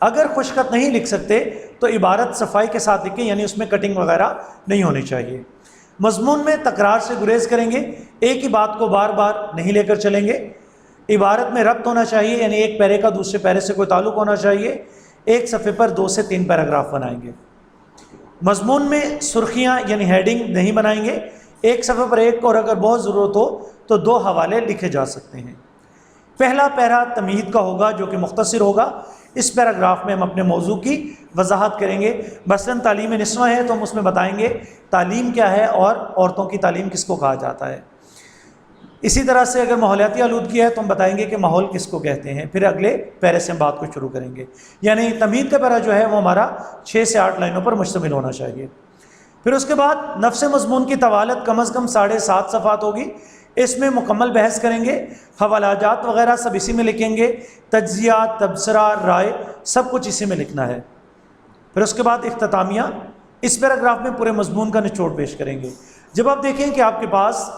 اگر خوش خط نہیں لکھ سکتے تو عبارت صفائی کے ساتھ لکھیں، یعنی اس میں کٹنگ وغیرہ نہیں ہونی چاہیے۔ مضمون میں تکرار سے گریز کریں گے، ایک ہی بات کو بار بار نہیں لے کر چلیں گے۔ عبارت میں ربط ہونا چاہیے، یعنی ایک پیرے کا دوسرے پیرے سے کوئی تعلق ہونا چاہیے۔ ایک صفحے پر 2 سے 3 پیراگراف بنائیں گے۔ مضمون میں سرخیاں یعنی ہیڈنگ نہیں بنائیں گے، ایک صفحے پر ایک، اور اگر بہت ضرورت ہو تو 2 حوالے لکھے جا سکتے ہیں۔ پہلا پیرا تمہید کا ہوگا جو کہ مختصر ہوگا، اس پیراگراف میں ہم اپنے موضوع کی وضاحت کریں گے، مثلاً تعلیم نسواں ہے تو ہم اس میں بتائیں گے تعلیم کیا ہے اور عورتوں کی تعلیم کس کو کہا جاتا ہے۔ اسی طرح سے اگر ماحولیاتی آلودگی ہے تو ہم بتائیں گے کہ ماحول کس کو کہتے ہیں، پھر اگلے پیرے سے ہم بات کو شروع کریں گے. یعنی تمہید کا پیرا جو ہے وہ ہمارا 6 سے 8 لائنوں پر مشتمل ہونا چاہیے. پھر اس کے بعد نفس مضمون کی طوالت کم از کم 7.5 صفحات ہوگی. اس میں مکمل بحث کریں گے، حوالات وغیرہ سب اسی میں لکھیں گے، تجزیات، تبصرہ، رائے سب کچھ اسی میں لکھنا ہے. پھر اس کے بعد اختتامیہ، اس پیراگراف میں پورے مضمون کا نچوڑ پیش کریں گے. جب آپ دیکھیں کہ آپ کے پاس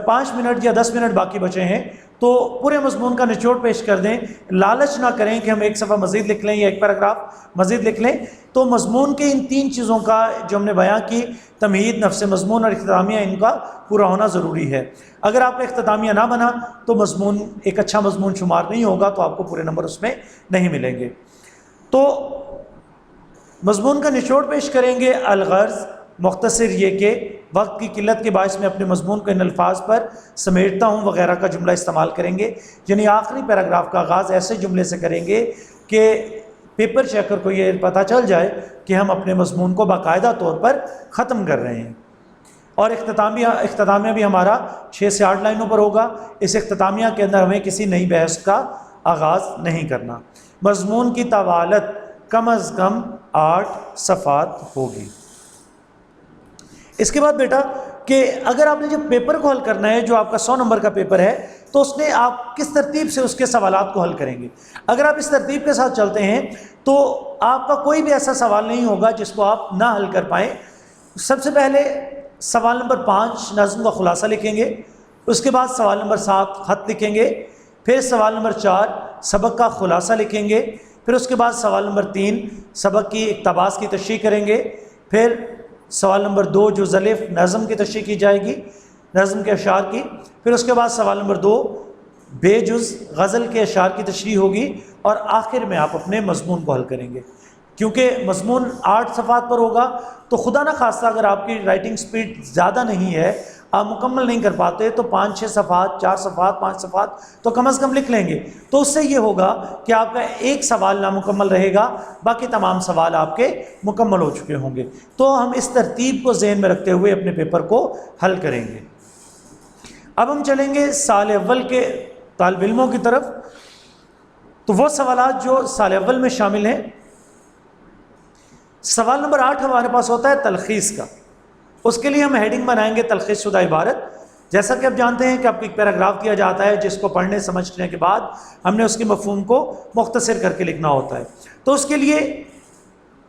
5 منٹ یا 10 منٹ باقی بچے ہیں تو پورے مضمون کا نچوڑ پیش کر دیں. لالچ نہ کریں کہ ہم ایک صفحہ مزید لکھ لیں یا ایک پیراگراف مزید لکھ لیں. تو مضمون کے ان 3 چیزوں کا جو ہم نے بیان کی، تمہید، نفس مضمون اور اختتامیہ، ان کا پورا ہونا ضروری ہے. اگر آپ کا اختتامیہ نہ بنا تو مضمون ایک اچھا مضمون شمار نہیں ہوگا، تو آپ کو پورے نمبر اس میں نہیں ملیں گے. تو مضمون کا نچوڑ پیش کریں گے. الغرض، مختصر یہ کہ وقت کی قلت کے باعث میں اپنے مضمون کو ان الفاظ پر سمیٹتا ہوں وغیرہ کا جملہ استعمال کریں گے. یعنی آخری پیراگراف کا آغاز ایسے جملے سے کریں گے کہ پیپر چیکر کو یہ پتہ چل جائے کہ ہم اپنے مضمون کو باقاعدہ طور پر ختم کر رہے ہیں. اور اختتامیہ بھی ہمارا 6 سے 8 لائنوں پر ہوگا. اس اختتامیہ کے اندر ہمیں کسی نئی بحث کا آغاز نہیں کرنا. مضمون کی طوالت کم از کم 8 صفحات ہوگی. اس کے بعد بیٹا کہ اگر آپ نے جب پیپر کو حل کرنا ہے، جو آپ کا 100 نمبر کا پیپر ہے، تو اس نے آپ کس ترتیب سے اس کے سوالات کو حل کریں گے. اگر آپ اس ترتیب کے ساتھ چلتے ہیں تو آپ کا کوئی بھی ایسا سوال نہیں ہوگا جس کو آپ نہ حل کر پائیں. سب سے پہلے سوال نمبر 5 نظم کا خلاصہ لکھیں گے. اس کے بعد سوال نمبر 7 خط لکھیں گے. پھر سوال نمبر 4 سبق کا خلاصہ لکھیں گے. پھر اس کے بعد سوال نمبر 3 سبق کی اقتباس کی تشریح کریں گے. پھر سوال نمبر 2 جو ظلف نظم کی تشریح کی جائے گی، نظم کے اشعار کی. پھر اس کے بعد سوال نمبر 2 بے جز غزل کے اشعار کی تشریح ہوگی. اور آخر میں آپ اپنے مضمون کو حل کریں گے. کیونکہ مضمون 8 صفحات پر ہوگا تو خدا نہ خواستہ اگر آپ کی رائٹنگ سپیڈ زیادہ نہیں ہے، آپ مکمل نہیں کر پاتے، تو 5-6 صفحات، 4 صفحات، 5 صفحات تو کم از کم لکھ لیں گے. تو اس سے یہ ہوگا کہ آپ کا ایک سوال نامکمل رہے گا، باقی تمام سوال آپ کے مکمل ہو چکے ہوں گے. تو ہم اس ترتیب کو ذہن میں رکھتے ہوئے اپنے پیپر کو حل کریں گے. اب ہم چلیں گے سال اول کے طالب علموں کی طرف. تو وہ سوالات جو سال اول میں شامل ہیں، سوال نمبر 8 ہمارے پاس ہوتا ہے تلخیص کا. اس کے لیے ہم ہیڈنگ بنائیں گے تلخیص شدہ عبارت. جیسا کہ آپ جانتے ہیں کہ آپ کو ایک پیراگراف دیا جاتا ہے جس کو پڑھنے سمجھنے کے بعد ہم نے اس کے مفہوم کو مختصر کر کے لکھنا ہوتا ہے. تو اس کے لیے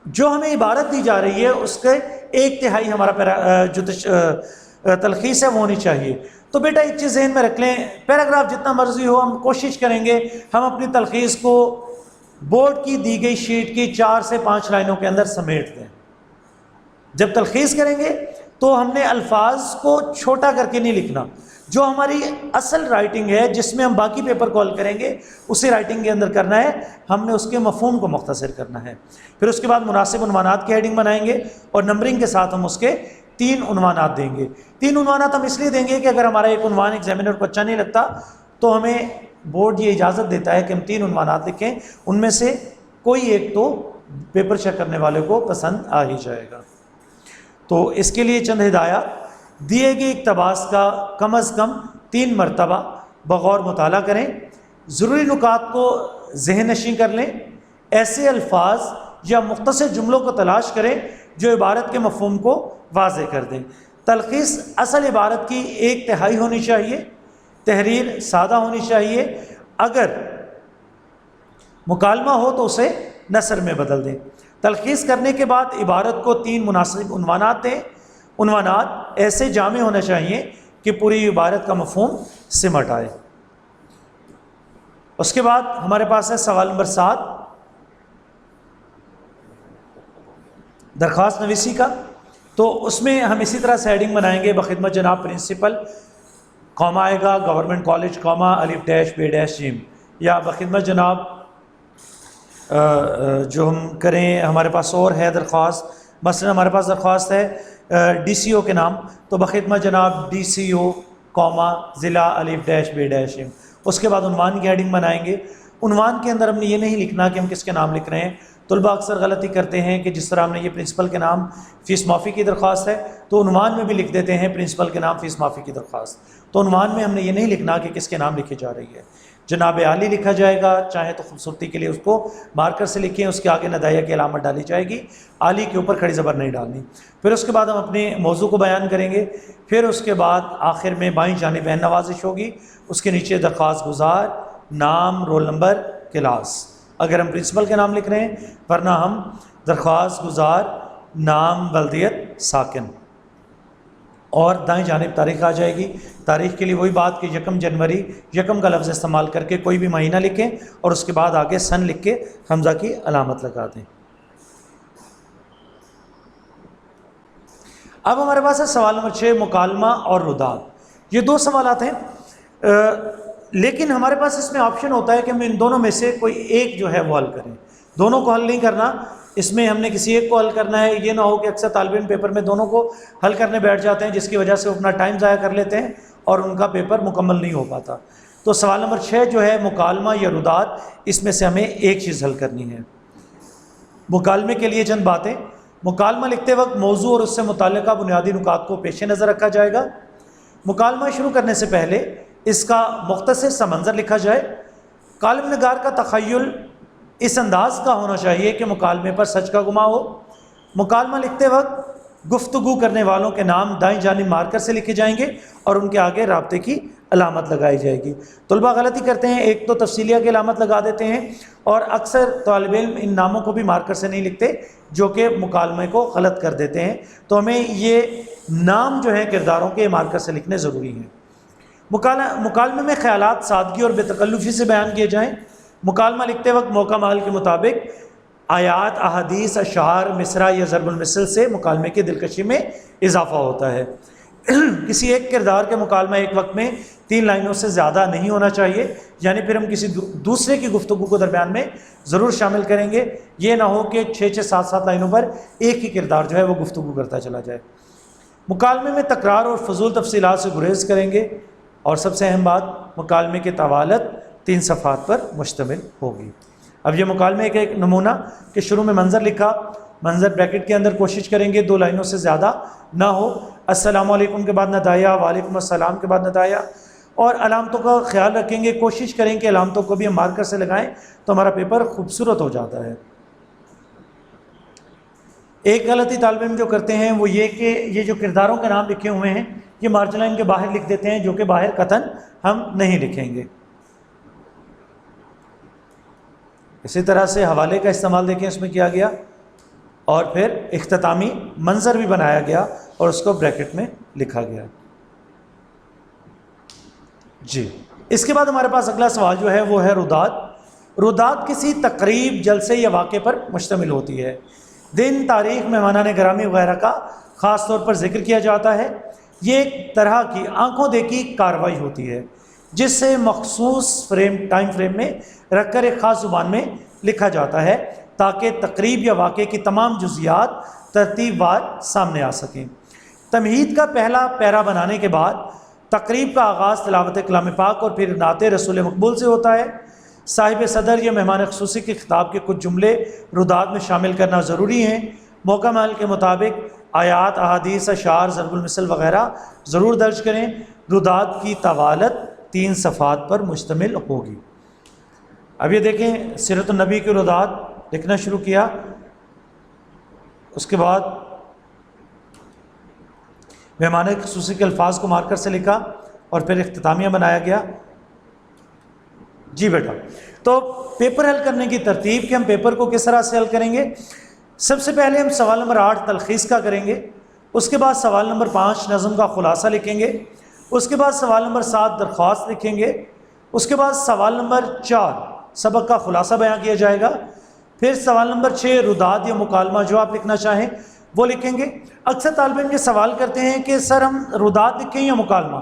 جو ہمیں عبارت دی جا رہی ہے اس کے 1/3 ہمارا جو تلخیص ہے وہ ہونی چاہیے. تو بیٹا ایک چیز ذہن میں رکھ لیں، پیراگراف جتنا مرضی ہو ہم کوشش کریں گے ہم اپنی تلخیص کو بورڈ کی دی گئی شیٹ کی 4 سے 5 لائنوں کے اندر سمیٹ دیں. جب تلخیص کریں گے تو ہم نے الفاظ کو چھوٹا کر کے نہیں لکھنا. جو ہماری اصل رائٹنگ ہے جس میں ہم باقی پیپر کو حل کریں گے اسی رائٹنگ کے اندر کرنا ہے. ہم نے اس کے مفہوم کو مختصر کرنا ہے. پھر اس کے بعد مناسب عنوانات کی ہیڈنگ بنائیں گے اور نمبرنگ کے ساتھ ہم اس کے 3 عنوانات دیں گے. 3 عنوانات ہم اس لیے دیں گے کہ اگر ہمارا ایک عنوان ایگزامینر کو اچھا نہیں لگتا تو ہمیں بورڈ یہ اجازت دیتا ہے کہ ہم 3 عنوانات لکھیں، ان میں سے کوئی ایک تو پیپر چیک کرنے والے کو پسند آ ہی جائے گا. تو اس کے لیے چند ہدایات، دیے گئے اقتباس کا کم از کم 3 مرتبہ بغور مطالعہ کریں. ضروری نکات کو ذہن نشین کر لیں. ایسے الفاظ یا مختصر جملوں کو تلاش کریں جو عبارت کے مفہوم کو واضح کر دیں. تلخیص اصل عبارت کی 1/3 ہونی چاہیے. تحریر سادہ ہونی چاہیے. اگر مکالمہ ہو تو اسے نثر میں بدل دیں. تلخیص کرنے کے بعد عبارت کو 3 مناسب عنوانات دیں. عنوانات ایسے جامع ہونے چاہیے کہ پوری عبارت کا مفہوم سمٹ آئے. اس کے بعد ہمارے پاس ہے سوال نمبر 7 درخواست نویسی کا. تو اس میں ہم اسی طرح سے ہیڈنگ بنائیں گے بخدمت جناب پرنسپل، قوما آئے گا گورنمنٹ کالج، قوما الف ڈیش بے ڈیش جیم، یا بخدمت جناب جو ہم کریں ہمارے پاس اور ہے درخواست. مثلا ہمارے پاس درخواست ہے ڈی سی او کے نام، تو بخدمت جناب ڈی سی او قوما ضلع الف ڈیش بے ڈیش جیم. اس کے بعد عنوان کی ہیڈنگ بنائیں گے. عنوان کے اندر ہم نے یہ نہیں لکھنا کہ ہم کس کے نام لکھ رہے ہیں۔ طلباء اکثر غلطی کرتے ہیں کہ جس طرح ہم نے یہ پرنسپل کے نام فیس معافی کی درخواست ہے تو عنوان میں بھی لکھ دیتے ہیں پرنسپل کے نام فیس معافی کی درخواست، تو عنوان میں ہم نے یہ نہیں لکھنا کہ کس کے نام لکھی جا رہی ہے۔ جناب عالی لکھا جائے گا، چاہے تو خوبصورتی کے لیے اس کو مارکر سے لکھیں، اس کے آگے ندائیہ کی علامت ڈالی جائے گی، عالی کے اوپر کھڑی زبر نہیں ڈالنی۔ پھر اس کے بعد ہم اپنے موضوع کو بیان کریں گے، پھر اس کے بعد آخر میں بائیں جانب عین نوازش ہوگی، اس کے نیچے درخواست گزار، نام، رول نمبر، کلاس، اگر ہم پرنسپل کے نام لکھ رہے ہیں، ورنہ ہم درخواست گزار، نام، بلدیت، ساکن، اور دائیں جانب تاریخ آ جائے گی۔ تاریخ کے لیے وہی بات کہ 1 جنوری، 1 کا لفظ استعمال کر کے کوئی بھی مہینہ لکھیں اور اس کے بعد آگے سن لکھ کے حمزہ کی علامت لگا دیں۔ اب ہمارے پاس ہے سوال نمبر 6، مکالمہ اور رداد۔ یہ 2 سوالات ہیں، لیکن ہمارے پاس اس میں آپشن ہوتا ہے کہ ہم ان دونوں میں سے کوئی ایک جو ہے وہ حل کریں، دونوں کو حل نہیں کرنا، اس میں ہم نے کسی ایک کو حل کرنا ہے۔ یہ نہ ہو کہ اکثر طالب علم پیپر میں دونوں کو حل کرنے بیٹھ جاتے ہیں، جس کی وجہ سے وہ اپنا ٹائم ضائع کر لیتے ہیں اور ان کا پیپر مکمل نہیں ہو پاتا۔ تو سوال نمبر 6 جو ہے مکالمہ یا رداد، اس میں سے ہمیں ایک چیز حل کرنی ہے۔ مکالمے کے لیے چند باتیں۔ مکالمہ لکھتے وقت موضوع اور اس سے متعلقہ بنیادی نکات کو پیش نظر رکھا جائے گا۔ مکالمہ شروع کرنے سے پہلے اس کا مختصر سا منظر لکھا جائے۔ کالم نگار کا تخیل اس انداز کا ہونا چاہیے کہ مکالمے پر سچ کا گمان ہو۔ مکالمہ لکھتے وقت گفتگو کرنے والوں کے نام دائیں جانب مارکر سے لکھے جائیں گے اور ان کے آگے رابطے کی علامت لگائی جائے گی۔ طلباء غلطی کرتے ہیں، ایک تو تفصیلیہ کی علامت لگا دیتے ہیں اور اکثر طالب علم ان ناموں کو بھی مارکر سے نہیں لکھتے، جو کہ مکالمے کو غلط کر دیتے ہیں۔ تو ہمیں یہ نام جو ہیں کرداروں کے مارکر سے لکھنے ضروری ہیں۔ مکالمے میں خیالات سادگی اور بے تکلفی سے بیان کیے جائیں۔ مکالمہ لکھتے وقت موقع مال کے مطابق آیات، احادیث، اشعار، مصرع یا ضرب المثل سے مکالمے کی دلکشی میں اضافہ ہوتا ہے۔ کسی ایک کردار کے مکالمہ ایک وقت میں 3 لائنوں سے زیادہ نہیں ہونا چاہیے، یعنی پھر ہم کسی دوسرے کی گفتگو کو درمیان میں ضرور شامل کریں گے، یہ نہ ہو کہ 6 7 لائنوں پر ایک ہی کردار جو ہے وہ گفتگو کرتا چلا جائے۔ مکالمے میں تکرار اور فضول تفصیلات سے گریز کریں گے، اور سب سے اہم بات، مکالمے کی طوالت 3 صفحات پر مشتمل ہوگی۔ اب یہ مکالمے کا ایک نمونہ کہ شروع میں منظر لکھا، منظر بریکٹ کے اندر کوشش کریں گے 2 لائنوں سے زیادہ نہ ہو، السلام علیکم کے بعد ندائیہ، وعلیکم السلام کے بعد ندائیہ، اور علامتوں کا خیال رکھیں گے، کوشش کریں کہ علامتوں کو بھی ہم مارکر سے لگائیں تو ہمارا پیپر خوبصورت ہو جاتا ہے۔ ایک غلطی طالب علم جو کرتے ہیں وہ یہ کہ یہ جو کرداروں کے نام لکھے ہوئے ہیں یہ مارجن لائن کے باہر لکھ دیتے ہیں، جو کہ باہر قطعاً ہم نہیں لکھیں گے۔ اسی طرح سے حوالے کا استعمال دیکھیں اس میں کیا گیا، اور پھر اختتامی منظر بھی بنایا گیا اور اس کو بریکٹ میں لکھا گیا۔ جی، اس کے بعد ہمارے پاس اگلا سوال جو ہے وہ ہے رداد۔ رداد کسی تقریب، جلسے یا واقعے پر مشتمل ہوتی ہے۔ دن، تاریخ، مہمانان گرامی وغیرہ کا خاص طور پر ذکر کیا جاتا ہے۔ یہ ایک طرح کی آنکھوں دیکھی کارروائی ہوتی ہے جس سے مخصوص ٹائم فریم میں رکھ کر ایک خاص زبان میں لکھا جاتا ہے تاکہ تقریب یا واقعے کی تمام جزیات ترتیب وار سامنے آ سکیں۔ تمہید کا پہلا پیرا بنانے کے بعد تقریب کا آغاز تلاوت کلام پاک اور پھر نعت رسول مقبول سے ہوتا ہے۔ صاحب صدر یا مہمان خصوصی کے خطاب کے کچھ جملے رداد میں شامل کرنا ضروری ہیں۔ موقع محل کے مطابق آیات، احادیث، اشعار، ضرب المثل وغیرہ ضرور درج کریں۔ رداد کی طوالت 3 صفحات پر مشتمل ہوگی۔ اب یہ دیکھیں، سیرت النبی کی رداد لکھنا شروع کیا، اس کے بعد مہمان خصوصی کے الفاظ کو مارکر سے لکھا اور پھر اختتامیہ بنایا گیا۔ جی بیٹا، تو پیپر حل کرنے کی ترتیب کہ ہم پیپر کو کس طرح سے حل کریں گے۔ سب سے پہلے ہم سوال نمبر 8 تلخیص کا کریں گے، اس کے بعد سوال نمبر 5 نظم کا خلاصہ لکھیں گے، اس کے بعد سوال نمبر 7 درخواست لکھیں گے، اس کے بعد سوال نمبر 4 سبق کا خلاصہ بیان کیا جائے گا، پھر سوال نمبر 6 رداد یا مکالمہ جو آپ لکھنا چاہیں وہ لکھیں گے۔ اکثر طالب علم یہ سوال کرتے ہیں کہ سر ہم رداد لکھیں یا مکالمہ،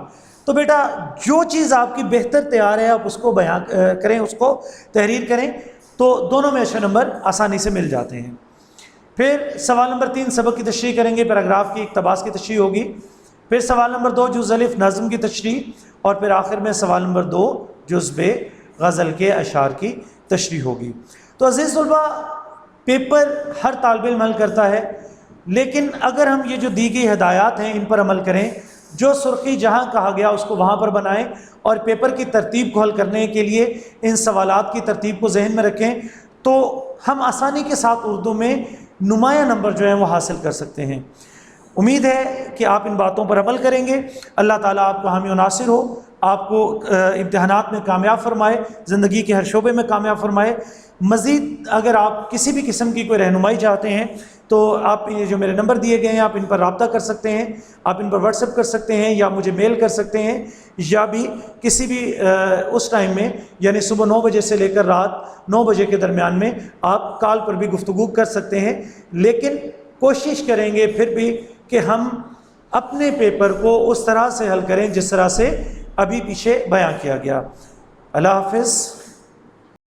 تو بیٹا جو چیز آپ کی بہتر تیار ہے آپ اس کو بیان کریں، اس کو تحریر کریں، تو دونوں میں اچھے نمبر آسانی سے مل جاتے ہیں۔ پھر سوال نمبر 3 سبق کی تشریح کریں گے، پیراگراف کی اقتباس کی تشریح ہوگی، پھر سوال نمبر 2 جز الف نظم کی تشریح، اور پھر آخر میں سوال نمبر 2 جز ب غزل کے اشعار کی تشریح ہوگی۔ تو عزیز طلباء، پیپر ہر طالب علم حل کرتا ہے، لیکن اگر ہم یہ جو دی گئی ہدایات ہیں ان پر عمل کریں، جو سرخی جہاں کہا گیا اس کو وہاں پر بنائیں، اور پیپر کی ترتیب کو حل کرنے کے لیے ان سوالات کی ترتیب کو ذہن میں رکھیں، تو ہم آسانی کے ساتھ اردو میں نمایاں نمبر جو ہیں وہ حاصل کر سکتے ہیں۔ امید ہے کہ آپ ان باتوں پر عمل کریں گے۔ اللہ تعالیٰ آپ کو حامی و ناصر ہو، آپ کو امتحانات میں کامیاب فرمائے، زندگی کے ہر شعبے میں کامیاب فرمائے۔ مزید اگر آپ کسی بھی قسم کی کوئی رہنمائی چاہتے ہیں تو آپ یہ جو میرے نمبر دیے گئے ہیں آپ ان پر رابطہ کر سکتے ہیں، آپ ان پر واٹس ایپ کر سکتے ہیں، یا مجھے میل کر سکتے ہیں، یا بھی کسی بھی اس ٹائم میں، یعنی صبح 9 بجے سے لے کر رات 9 بجے کے درمیان میں آپ کال پر بھی گفتگو کر سکتے ہیں۔ لیکن کوشش کریں گے پھر بھی کہ ہم اپنے پیپر کو اس طرح سے حل کریں جس طرح سے ابھی پیچھے بیان کیا گیا۔ اللہ حافظ۔